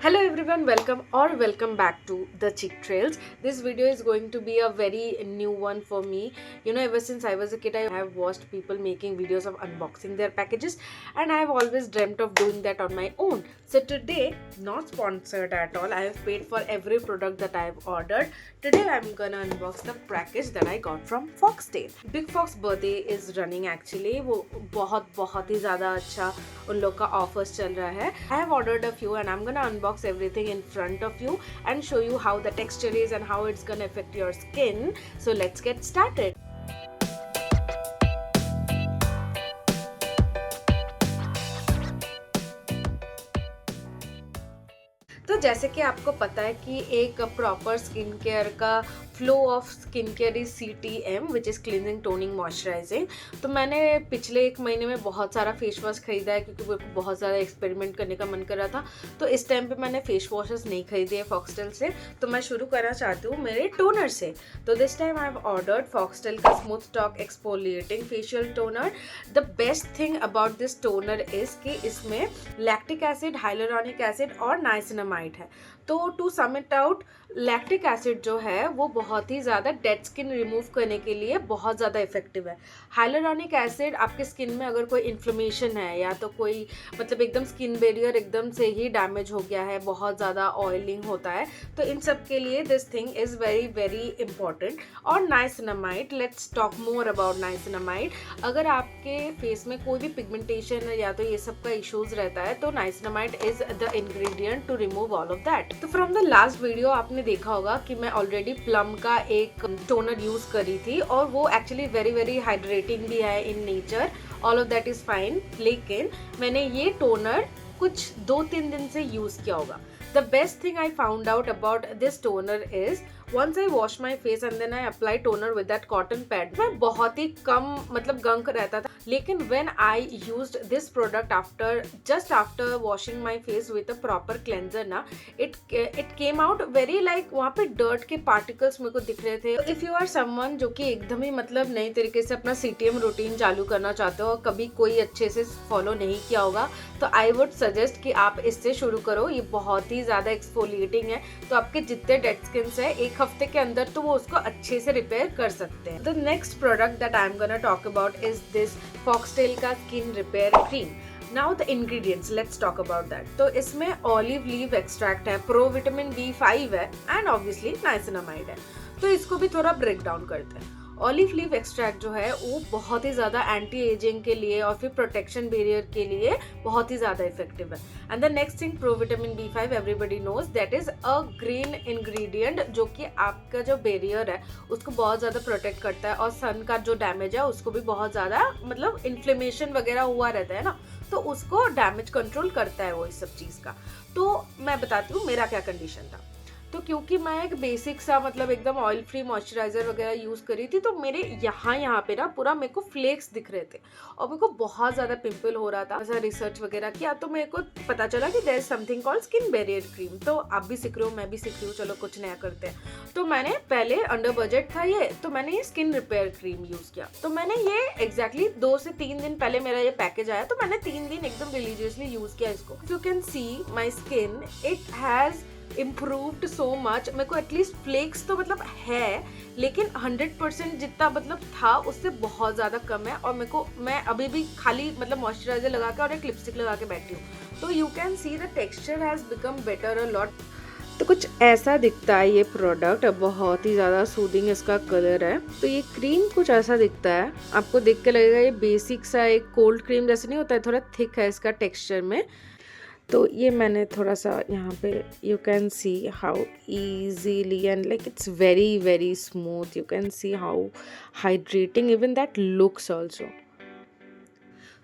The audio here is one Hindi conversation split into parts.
Hello everyone, welcome back to the Cheek Trails. This video is going to be a very new one for me. Ever since I was a kid, I have watched people making videos of unboxing their packages, and I have always dreamt of doing that on my own. So today, not sponsored at all, I have paid for every product that I have ordered. Today I'm gonna unbox the package that I got from Foxtail. Big Fox birthday is running actually. वो बहुत ही ज़्यादा अच्छा उन लोग का offers चल रहा है. I have ordered a few and I'm gonna unbox everything in front of you and show you how the texture is and how it's gonna affect your skin. So let's get started. तो जैसे कि आपको पता है कि एक प्रॉपर स्किन केयर का flow of skin care is CTM which is cleansing toning moisturising. तो मैंने पिछले एक महीने में बहुत सारा फेस वॉश खरीदा है क्योंकि मेरे को बहुत ज़्यादा एक्सपेरिमेंट करने का मन कर रहा था। तो इस टाइम पे मैंने फेस वॉशेस नहीं खरीदे हैं फॉक्सटेल से, तो मैं शुरू करना चाहती हूँ मेरे टोनर से। तो this time I have ordered Foxtale का smooth talk exfoliating facial toner. The best thing about this toner is कि इसमें लैक्टिक एसिड, हाइलुरोनिक एसिड और नाइसिनामाइड है। तो to sum it out, lactic acid जो है वो बहुत ही ज़्यादा डेड स्किन रिमूव करने के लिए बहुत ज़्यादा इफेक्टिव है। हाइलुरोनिक एसिड आपके स्किन में अगर कोई इन्फ्लेमेशन है या तो कोई मतलब एकदम स्किन बैरियर एकदम से ही डैमेज हो गया है, बहुत ज़्यादा ऑयलिंग होता है, तो इन सब के लिए this thing is very very important. और niacinamide, let's talk more about niacinamide. अगर आपके फेस में कोई भी पिगमेंटेशन या तो ये सब का इश्यूज रहता है तो niacinamide is the ingredient to remove all of that. तो फ्रॉम द लास्ट वीडियो आपने देखा होगा कि मैं ऑलरेडी प्लम का एक टोनर यूज करी थी और वो एक्चुअली वेरी वेरी हाइड्रेटिंग भी है in nature, all of that is fine. लेकिन मैंने ये टोनर कुछ 2-3 दिन से यूज किया होगा। The best thing I found out about this toner is once I wash my face and then I apply toner with that cotton pad, मैं बहुत ही कम मतलब गंक रहता था। लेकिन when I used this product just after washing my face with a proper cleanser ना, it came out very like वहाँ पे dirt के particles मेरे को दिख रहे थे। If you are someone जो कि एकदम ही मतलब नई तरीके से अपना CTM रूटीन चालू करना चाहते हो और कभी कोई अच्छे से फॉलो नहीं किया होगा, तो आई वुड सजेस्ट कि आप इससे शुरू करो। ये बहुत ही ज़्यादा एक्सफोलिएटिंग है, तो आपके जितने डेड स्किन है एक हफ्ते के अंदर तो वो उसको अच्छे से रिपेयर कर सकते हैं। The next product that I am gonna talk about is this Foxtale का skin repair cream. Now the ingredients, let's talk about that. तो इसमें ऑलिव लीव एक्सट्रैक्ट है, प्रो विटामिन B5 है एंड ऑब्वियसली नाइसिनामाइड है। तो इसको भी थोड़ा ब्रेक डाउन करते हैं। ऑलिव लीव एक्सट्रैक्ट जो है वो बहुत ही ज़्यादा एंटी एजिंग के लिए और फिर प्रोटेक्शन बैरियर के लिए बहुत ही ज़्यादा इफेक्टिव है। And the next thing, pro vitamin B5 everybody knows that is a green ingredient जो कि आपका जो बैरियर है उसको बहुत ज़्यादा प्रोटेक्ट करता है और सन का जो डैमेज है उसको भी बहुत ज़्यादा मतलब इन्फ्लेमेशन वगैरह हुआ रहता है ना, तो उसको डैमेज कंट्रोल करता है वो इस सब चीज़ का। तो मैं बताती हूँ मेरा क्या कंडीशन था। तो क्योंकि मैं एक बेसिक सा मतलब एकदम ऑयल फ्री मॉइस्चराइजर वगैरह यूज़ करी थी, तो मेरे यहाँ पे ना पूरा मेरे को फ्लेक्स दिख रहे थे और मेरे को बहुत ज़्यादा पिंपल हो रहा था। ऐसा रिसर्च वगैरह किया तो मेरे को पता चला कि there is something called skin barrier cream. तो आप भी सीख रहे हो, मैं भी सीख रही हूँ, चलो कुछ नया करते हैं। तो मैंने पहले अंडर बजट था ये, तो मैंने ये स्किन रिपेयर क्रीम यूज़ किया। तो मैंने ये एग्जैक्टली 2 से 3 दिन पहले मेरा ये पैकेज आया, तो मैंने 3 दिन एकदम रिलीजियसली यूज़ किया इसको। You can C my skin, it has improved so much. मेरे को एटलीस्ट फ्लेक्स तो मतलब है, लेकिन 100% जितना मतलब था उससे बहुत ज़्यादा कम है। और मैं अभी भी खाली मतलब मॉइस्चराइजर लगा के और एक लिपस्टिक लगा के बैठी हूँ। तो you can see the texture has become better a lot. तो कुछ ऐसा दिखता है ये प्रोडक्ट, बहुत ही ज़्यादा सूदिंग इसका कलर है। तो ये क्रीम कुछ ऐसा दिखता है, आपको देख के लगेगा ये बेसिक सा एक कोल्ड क्रीम जैसे नहीं होता है, थोड़ा थिक है इसका टेक्सचर में। तो ये मैंने थोड़ा सा यहाँ पे you can see how easily and like it's very very smooth. You can see how hydrating even that looks also.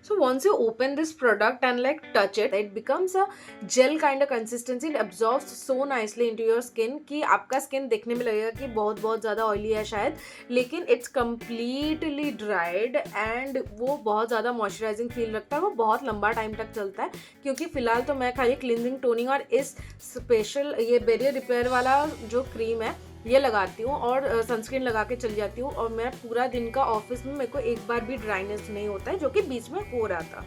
So once you open this product and like touch it, it becomes a gel kind of consistency. It absorbs so nicely into your skin कि आपका skin देखने में लगेगा कि बहुत बहुत ज़्यादा ऑयली है शायद, लेकिन it's completely dried and वो बहुत ज़्यादा मॉइस्चराइजिंग फील रखता है। वो बहुत लंबा टाइम तक चलता है क्योंकि फ़िलहाल तो मैं खाली क्लिनजिंग टोनिंग और इस स्पेशल ये बैरियर रिपेयर वाला जो क्रीम है ये लगाती हूँ और सनस्क्रीन लगा के चली जाती हूँ। और मैं पूरा दिन का ऑफिस में मेरे को एक बार भी ड्राइनेस नहीं होता है, जो कि बीच में हो रहा था।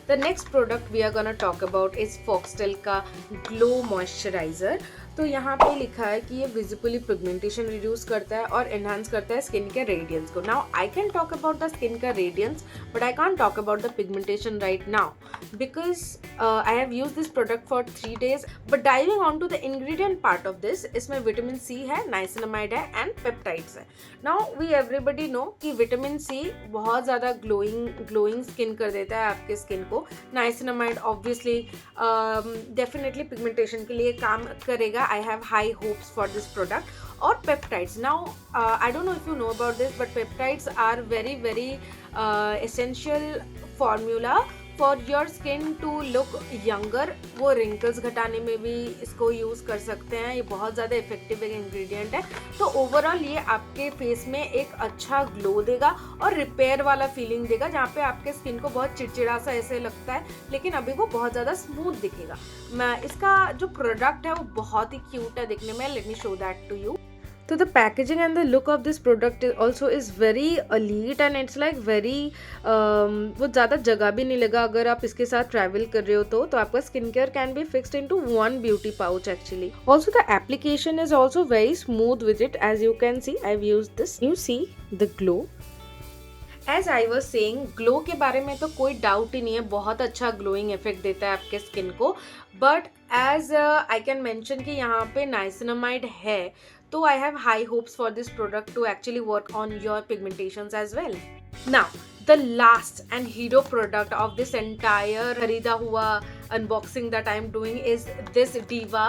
The next product we are gonna talk about is Foxtail का ग्लो मॉइस्चराइजर। तो यहाँ पे लिखा है कि ये विजिबली पिगमेंटेशन रिड्यूस करता है और एनहांस करता है स्किन के रेडियंस को। Now I can talk about the skin का radiance, but I can't talk about the pigmentation right now because I have use this product for 3 days। But diving on to the ingredient part of this, इसमें विटामिन सी है, नाइसिनामाइड है एंड पेप्टाइड्स है। नाउ वी एवरीबडी नो कि विटामिन सी बहुत ज़्यादा ग्लोइंग स्किन कर देता है आपके स्किन को। नाइसिनामाइड ऑब्वियसली डेफिनेटली पिगमेंटेशन के लिए काम करेगा। I have high hopes for this product. Or peptides. Now I don't know if you know about this, but peptides are very essential formula for your skin to look younger. वो wrinkles घटाने में भी इसको यूज़ कर सकते हैं। ये बहुत ज़्यादा इफेक्टिव एक इंग्रेडिएंट है। तो ओवरऑल ये आपके फेस में एक अच्छा ग्लो देगा और रिपेयर वाला फीलिंग देगा, जहाँ पे आपके स्किन को बहुत चिड़चिड़ा सा ऐसे लगता है, लेकिन अभी वो बहुत ज़्यादा स्मूथ दिखेगा। मैं इसका जो प्रोडक्ट है वो बहुत ही क्यूट है दिखने में। Let me show that to you. तो the packaging and the look of this product also is very elite and it's like very वो ज़्यादा जगह भी नहीं लगा अगर आप इसके साथ ट्रैवल कर रहे हो तो आपका skin care can be fixed into one beauty pouch actually. Also the application is also very smooth with it, as you can see I have used this. You see the glow. As I was saying, glow के बारे में तो कोई डाउट ही नहीं है, बहुत अच्छा ग्लोइंग इफेक्ट देता है आपके स्किन को। But as I can mention कि यहाँ पे नाइसिनामाइड है, तो I have high hopes for this product to actually work on your pigmentations as well. Now the last and hero product of this entire खरीदा हुआ unboxing that I am doing is this Diva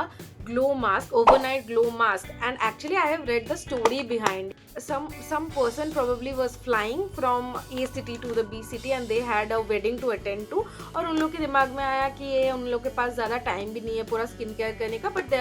glow mask, overnight glow mask, and actually I have read the story behind. Some person probably was flying from A city to the B city and they had a wedding to attend to, और उन लोग के दिमाग में आया कि ये उन लोग के पास ज़्यादा टाइम भी नहीं है पूरा स्किन केयर करने का, but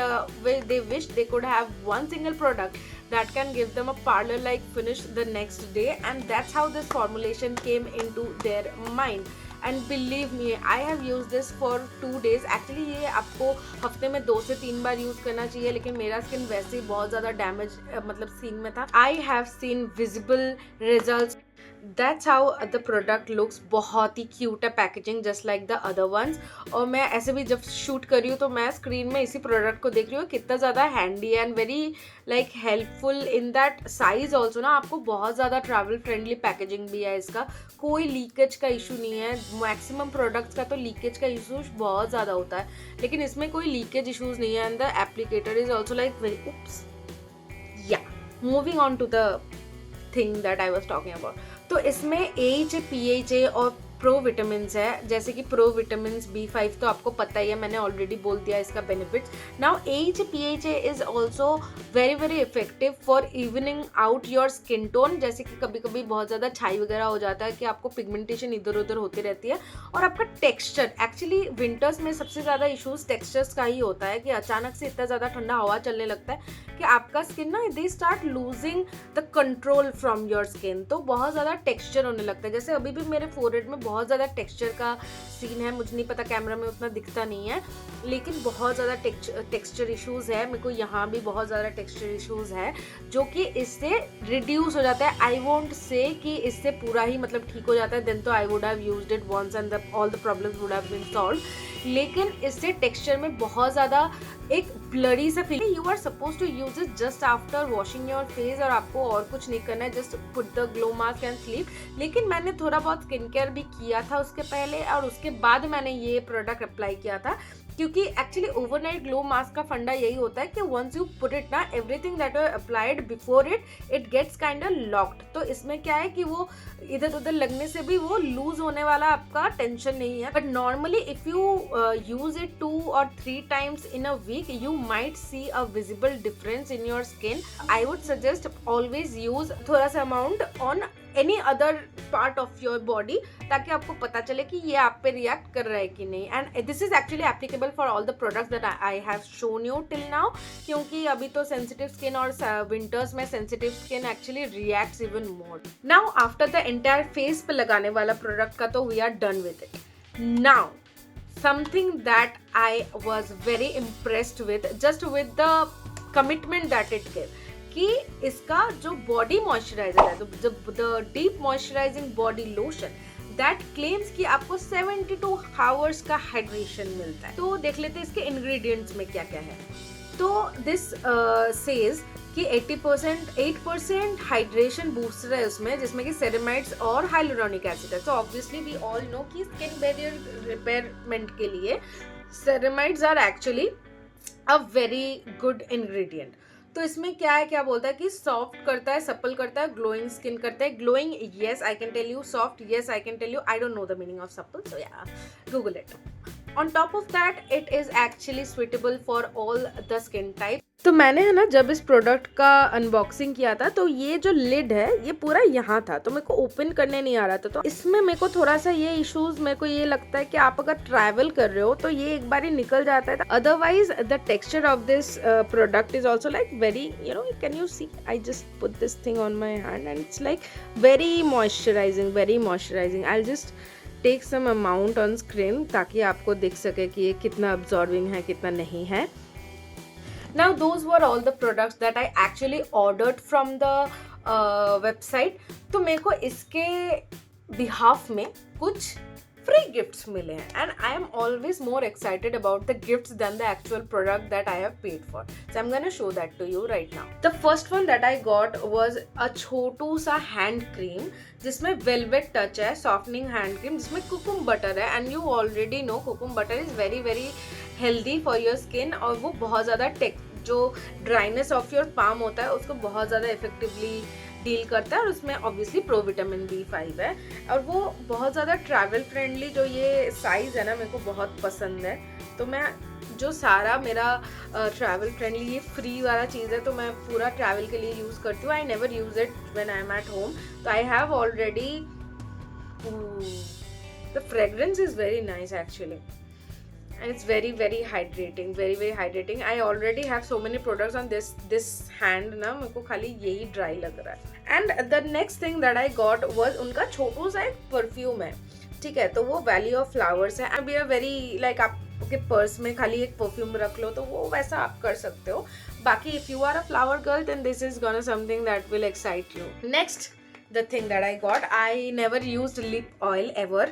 they wish they could have one single product that can give them a parlor like finish the next day, and that's how this formulation came into their mind. And believe me, I have used this for 2 days. Actually ये आपको हफ्ते में 2 से 3 बार यूज़ करना चाहिए, लेकिन मेरा स्किन वैसे ही बहुत ज़्यादा डैमेज मतलब सीन में था। I have seen visible results. That's how the product looks. बहुत ही क्यूट है packaging, just like the other ones. और मैं ऐसे भी जब शूट कर रही हूँ तो मैं स्क्रीन में इसी प्रोडक्ट को देख रही हूँ, कितना ज़्यादा handy and very like helpful in that size also ना। आपको बहुत ज़्यादा ट्रैवल फ्रेंडली पैकेजिंग भी है इसका, कोई लीकेज का इशू नहीं है। मैक्सिमम प्रोडक्ट्स का तो लीकेज का इशू बहुत ज़्यादा होता है, लेकिन इसमें कोई लीकेज इशूज़ नहीं है। And the applicator is also like very oops yeah. Moving on to the thing that I was talking about. तो इसमें AHA, PHA और प्रो विटामिन्स है, जैसे कि प्रो विटामिन्स B5 तो आपको पता ही है, मैंने ऑलरेडी बोल दिया इसका benefits. Now AHA, PHA is also very effective for evening out your skin tone. जैसे कि कभी कभी बहुत ज़्यादा छाई वगैरह हो जाता है कि आपको पिगमेंटेशन इधर उधर होती रहती है, और आपका टेक्स्चर, एक्चुअली विंटर्स में सबसे ज़्यादा इशूज़ टेक्स्चर्स का ही होता है कि अचानक से इतना ज़्यादा ठंडा हवा चलने लगता है कि आपका स्किन ना they start losing the control from your skin. तो बहुत ज़्यादा टेक्स्चर होने लगता है। जैसे अभी भी मेरे फोरहेड में बहुत ज़्यादा टेक्सचर का सीन है, मुझे नहीं पता कैमरा में उतना दिखता नहीं है, लेकिन बहुत ज़्यादा टेक्सचर इश्यूज़ है। मेरे को यहाँ भी बहुत ज़्यादा टेक्सचर इश्यूज़ है, जो कि इससे रिड्यूस हो जाता है। आई वोंट से कि इससे पूरा ही मतलब ठीक हो जाता है, देन तो I would have used it once and all the problems would have been solve. लेकिन इससे टेक्सचर में बहुत ज़्यादा एक ब्लरी सा feeling. You are suppose to use it just after washing your face, और आपको और कुछ नहीं करना है, just put the glow mask and sleep. लेकिन मैंने थोड़ा बहुत स्किन केयर भी किया था उसके पहले, और उसके बाद मैंने ये प्रोडक्ट अप्लाई किया था, क्योंकि एक्चुअली ओवरनाइट ग्लो मास्क का फंडा यही होता है कि वंस यू पुट इट ना, everything that you applied before it gets kind of locked. तो इसमें क्या है कि वो इधर उधर लगने से भी वो लूज होने वाला आपका टेंशन नहीं है। But normally if you use it 2 or 3 times in a week, you might see a visible difference in your skin. I would suggest always use थोड़ा सा amount on any other part of your body, ताकि आपको पता चले कि ये आप पे रिएक्ट कर रहा है कि नहीं। And this is actually applicable for all the products that I have shown you till now, क्योंकि अभी तो सेंसिटिव स्किन और विंटर्स में sensitive skin actually reacts even more. Now after the entire face पे लगाने वाला प्रोडक्ट का तो we are done with it. Now something that I was very impressed with, just with the commitment that it gave, कि इसका जो बॉडी मॉइस्चराइजर है, the deep moisturising body lotion that claims कि आपको 72 आवर्स का हाइड्रेशन मिलता है। तो देख लेते हैं इसके इंग्रेडिएंट्स में क्या क्या है। तो दिस सेज कि 8% हाइड्रेशन बूस्टर है उसमें, जिसमें कि सेरेमाइड्स और हाइलुरोनिक एसिड है। तो ऑब्वियसली वी ऑल नो कि स्किन बैरियर रिपेयरमेंट के लिए ceramides are actually a very good ingredient. तो इसमें क्या है, क्या बोलता है कि सॉफ्ट करता है, सपल करता है, ग्लोइंग स्किन करता है। Glowing, yes I can tell you. Soft, yes I can tell you. I don't know the meaning of supple, so yeah Google it. On top of that, it is actually suitable for all the skin type. तो मैंने है ना जब इस प्रोडक्ट का अनबॉक्सिंग किया था तो ये जो लिड है ये पूरा यहाँ था, तो मेरे को ओपन करने नहीं आ रहा था। तो इसमें मेरे को थोड़ा सा ये इश्यूज, मेरे को ये लगता है कि आप अगर ट्रैवल कर रहे हो तो ये एक बार ही निकल जाता है। Otherwise the texture of this product is also like very, you know, can you see, I just put this thing on my hand and it's like very moisturising. I just take some amount on screen ताकि आपको दिख सके कि ये कितना अब्जॉर्बिंग है, कितना नहीं है। Now those were all the products that I actually ordered from the website. तो मेरे को इसके बिहाफ में कुछ फ्री गिफ्ट्स मिले हैं and I am always more excited about the gifts than the actual product that I have paid for. So I am gonna show that to you right now. The first one that I got was a छोटू सा हैंड क्रीम जिसमें वेलवेट टच है, सॉफ्टनिंग हैंड क्रीम जिसमें कुकुम बटर है। And you already know kokum butter is very very healthy for your skin और वो बहुत ज़्यादा जो ड्राइनेस ऑफ योर पाम होता है उसको बहुत ज़्यादा इफेक्टिवली डील करता है। और उसमें ऑब्वियसली प्रो विटामिन B5 है और वो बहुत ज़्यादा ट्रैवल फ्रेंडली, जो ये साइज़ है ना मेरे को बहुत पसंद है। तो मैं जो सारा मेरा ट्रैवल फ्रेंडली ये फ्री वाला चीज़ है तो मैं पूरा ट्रैवल के लिए यूज़ करती हूँ। I never use it when I am at home. तो I have already, the fragrance is very nice actually and it's very very hydrating. I already have so many products on this hand ना, मेरे को खाली यही ड्राई लग रहा है। and the next thing that I got was उनका छोटू सा एक परफ्यूम है, ठीक है। तो वो वैली ऑफ फ्लावर्स है and we are very like आपके पर्स में खाली एक परफ्यूम रख लो तो वो वैसा आप कर सकते हो। बाकी if you are a flower girl then this is gonna something that will excite you. Next, the thing that I got, I never used lip oil ever,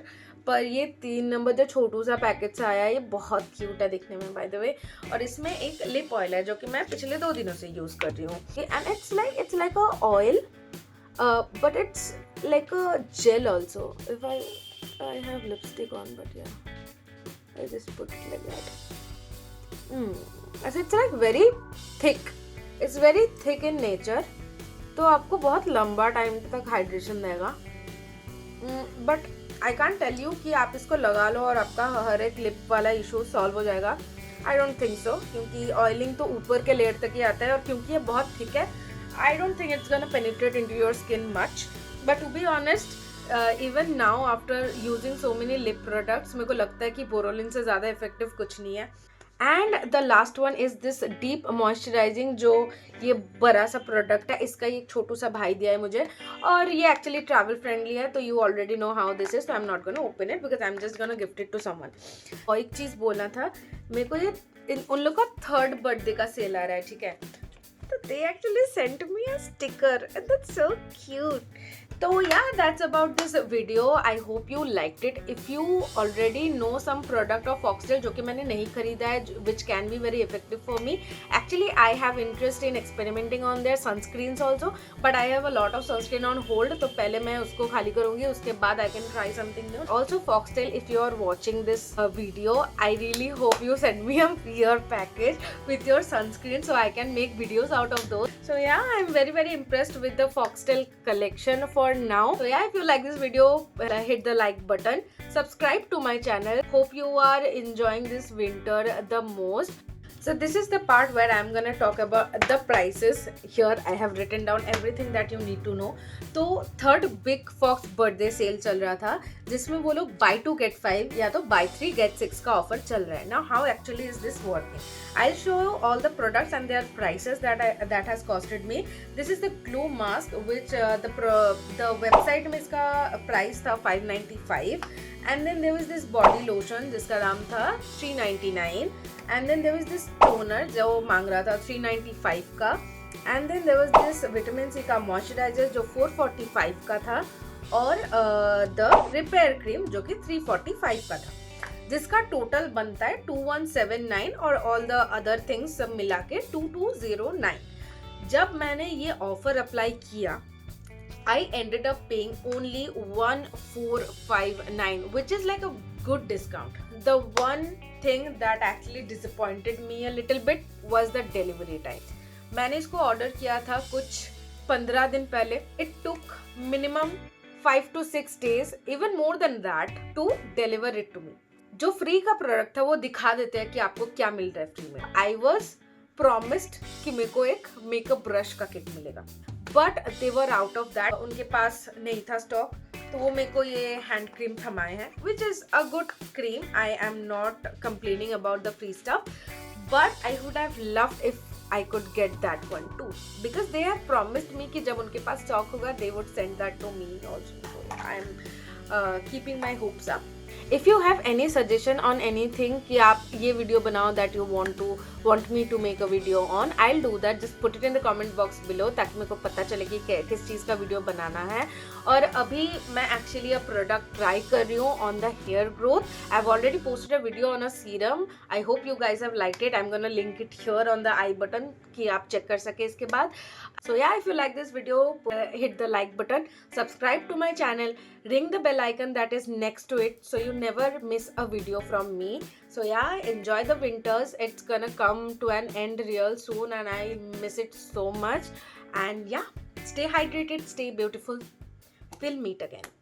पर ये 3 नंबर जो छोटू सा पैकेट से आया है ये बहुत क्यूट है दिखने में बाय द वे। और इसमें एक लिप ऑयल है जो कि मैं पिछले 2 दिनों से यूज़ कर रही हूँ and it's like a oil but it's like a gel also. If I have lipstick on but yeah I just put it like that. It's like very thick, it's very thick in nature, तो आपको बहुत लंबा टाइम तक हाइड्रेशन देगा। But I can't tell you कि आप इसको लगा लो और आपका हर एक लिप वाला इशू सॉल्व हो जाएगा। आई डोंट थिंक सो, क्योंकि ऑयलिंग तो ऊपर के लेयर तक ही आता है और क्योंकि ये बहुत थिक है I don't think it's gonna penetrate into your skin much. But to be honest even now after using so many lip products मेरे को लगता है कि बोरोलिन से ज़्यादा इफेक्टिव कुछ नहीं है। And the last one is this deep moisturising, जो ये बड़ा सा प्रोडक्ट है, इसका ये एक छोटू सा भाई दिया है मुझे और ये एक्चुअली ट्रैवल फ्रेंडली है। तो you already know how this is, तो I am not gonna open it because I am just gonna gift it to someone. और एक चीज़ बोलना था मेरे को, ये उन लोग का 3rd बर्थडे का सेल आ रहा है, ठीक है। तो they actually sent me a sticker and that's so cute. So yeah, that's about this video. I hope you liked it. If you already know some product of Foxtel जो कि मैंने नहीं खरीदा है, which can be very effective for me. Actually, I have interest in experimenting on their sunscreens also, but I have a lot of sunscreen on hold. तो पहले मैं उसको खाली करूँगी, उसके बाद I can try something new. Also, Foxtel, if you are watching this video, I really hope you send me a your package with your sunscreen so I can make videos out of those. So yeah, I'm very very impressed with the Foxtel collection for now. So yeah, if you like this video, hit the like button, subscribe to my channel. Hope you are enjoying this winter the most. So this is the part where I'm gonna talk about the prices. Here I have written down everything that you need to know. तो 3rd Big Fox birthday sale चल रहा था जिसमें वो लोग buy 2 get 5 या तो buy 3 get 6 का ऑफर चल रहा है। Now how actually is this working? I'll show you all the products and their prices that has costed me. This is the glue mask which the website में इसका price था 595 and then there was this body lotion जिसका दाम था 399 and then there was this toner जो मांग रहा था 395 का and then there was this vitamin C का moisturizer जो 445 का था और द रिपेयर क्रीम जो कि 345 का था, जिसका टोटल बनता है 2179 और ऑल द अदर थिंग्स सब मिला के 2209। जब मैंने ये ऑफर अप्लाई किया, I ended up paying only 1459, which is like a good discount. The one thing that actually disappointed me a little bit was the delivery time. मैंने इसको ऑर्डर किया था कुछ 15 दिन पहले. It took minimum 5 to 6 days, even more than that, to deliver it to me. जो फ्री का प्रोडक्ट था वो दिखा देते हैं कि आपको क्या मिल रहा है फ्री में. I was promised कि मेरे को एक मेकअप ब्रश का किट मिलेगा, but they were out of that. उनके पास नहीं था स्टॉक, तो वो मेरे को ये हैंड क्रीम थमाए हैं, which is a good cream. I am not complaining about the free stuff, but I would have loved if I could get that one too, because they have promised me कि जब उनके पास स्टॉक होगा they would send that to me also. I am keeping my hopes up. If you have any suggestion on anything कि आप ये वीडियो बनाओ that you want me to make a video on, I'll do that. Just put it in the comment box below ताकि मेरे को पता चले कि किस चीज़ का वीडियो बनाना है. और अभी मैं एक्चुअली अ प्रोडक्ट ट्राई कर रही हूँ on the hair growth. I have already posted a video on a serum. I hope you guys have liked it. I am gonna link it here on the i button कि आप चेक कर सके इसके बाद. So yeah, if you like this video, hit the like button, subscribe to my channel, ring the bell icon that is next to it so you never miss a video from me. So yeah, enjoy the winters. It's gonna come to an end real soon and I miss it so much. And yeah, stay hydrated, stay beautiful. We'll meet again.